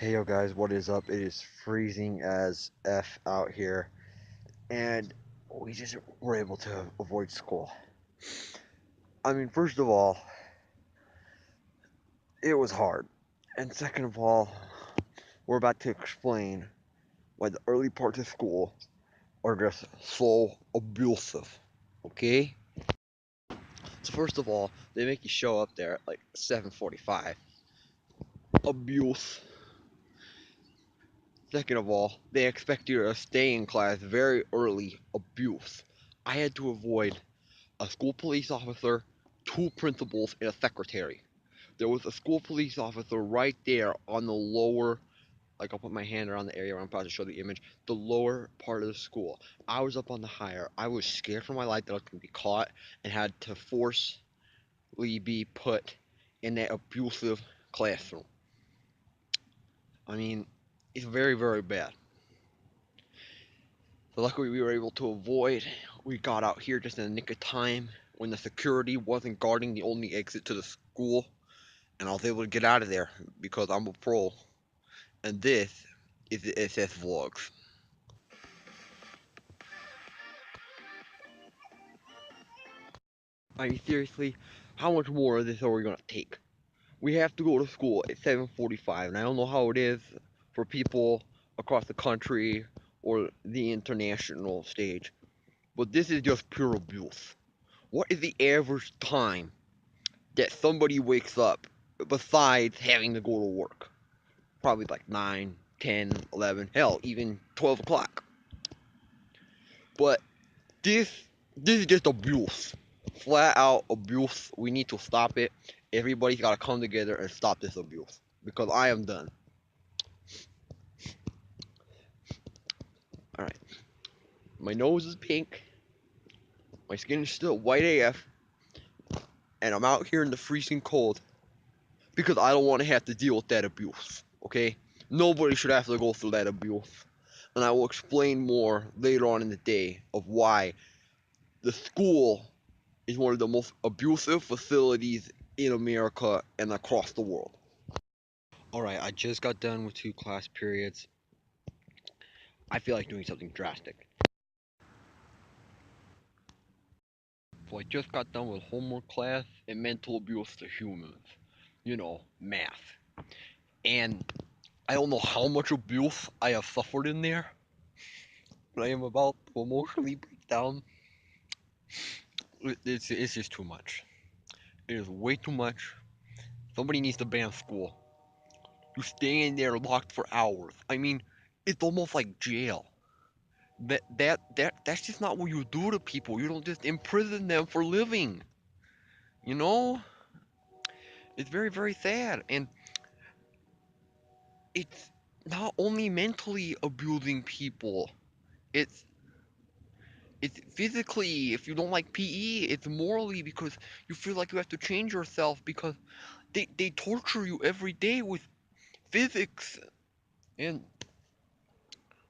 Hey yo guys, what is up? It is freezing as F out here, and we just were able to avoid school. I mean, first of all, it was hard. And second of all, we're about to explain why the early parts of school are just so abusive. Okay? So first of all, they make you show up there at like 7:45. Abuse. Second of all, they expect you to stay in class very early. Abuse. I had to avoid a school police officer, two principals, and a secretary. There was a school police officer right there on the lower, like I'll put my hand around the area where I'm about to show the image, the lower part of the school. I was up on the higher. I was scared for my life that I was going to be caught and had to forcibly be put in that abusive classroom. I mean, it's very, very bad. So luckily we were able to avoid. We got out here just in the nick of time when the security wasn't guarding the only exit to the school, and I was able to get out of there because I'm a pro. And this is the SSVlogs. I mean, seriously, how much more of this are we gonna take? We have to go to school at 7:45, and I don't know how it is for people across the country or the international stage, but this is just pure abuse. What is the average time that somebody wakes up besides having to go to work? Probably like 9, 10, 11, hell, even 12 o'clock. But this this is just abuse. Flat out abuse. We need to stop it. Everybody's got to come together and stop this abuse because I am done. All right. My nose is pink. My skin is still white AF, and I'm out here in the freezing cold because I don't want to have to deal with that abuse. Okay? Nobody should have to go through that abuse. And I will explain more later on in the day of why the school is one of the most abusive facilities in America and across the world. Alright, I just got done with two class periods. I feel like doing something drastic. So I just got done with homework class and mental abuse to humans. You know, math. And I don't know how much abuse I have suffered in there, but I am about to emotionally break down. It's just too much. It is way too much. Somebody needs to ban school. You stay in there locked for hours. I mean, it's almost like jail. That's just not what you do to people. You don't just imprison them for living. You know? It's very, very sad. And it's not only mentally abusing people, it's it's physically. If you don't like PE, it's morally because you feel like you have to change yourself because they torture you every day with physics and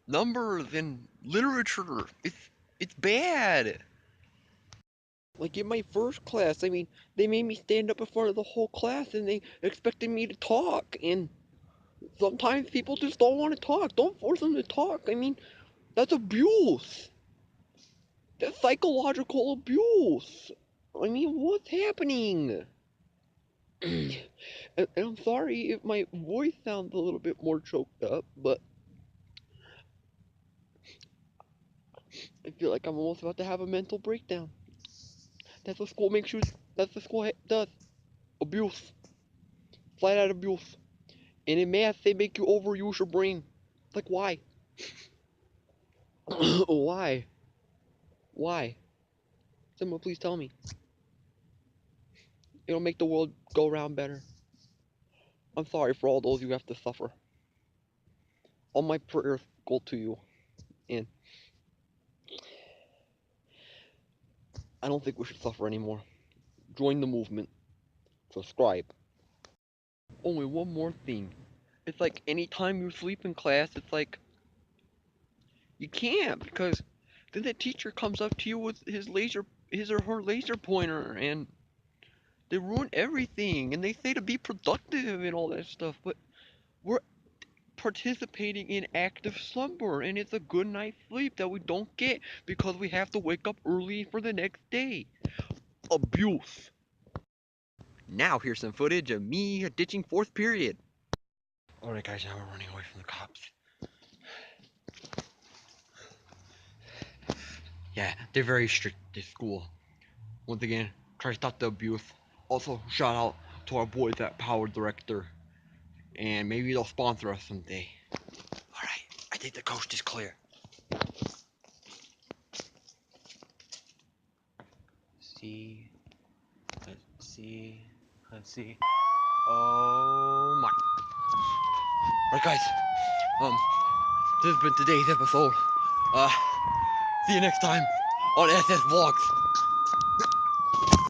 numbers and literature. It's bad. Like in my first class, I mean, they made me stand up in front of the whole class and they expected me to talk. And sometimes people just don't want to talk. Don't force them to talk. I mean, that's abuse. That's psychological abuse. I mean, what's happening? And I'm sorry if my voice sounds a little bit more choked up, but I feel like I'm almost about to have a mental breakdown. That's what school makes you. That's what school does. Abuse. Flat out abuse. And in math, they make you overuse your brain. Like, why? Why? Why? Someone please tell me. It'll make the world go round better. I'm sorry for all those you have to suffer. All my prayers go to you. And I don't think we should suffer anymore. Join the movement. Subscribe. Only one more thing. It's like anytime you sleep in class, it's like you can't because then the teacher comes up to you with his or her laser pointer, and they ruin everything. And they say to be productive and all that stuff. But we're participating in active slumber, and it's a good night's sleep that we don't get because we have to wake up early for the next day. Abuse. Now here's some footage of me ditching fourth period. Alright guys, now we're running away from the cops. Yeah, they're very strict at this school. Once again, try to stop the abuse. Also, shout out to our boys at Power Director. And maybe they'll sponsor us someday. Alright, I think the coast is clear. Let's see. Oh my. Alright guys, this has been today's episode. See you next time on SSVlogs.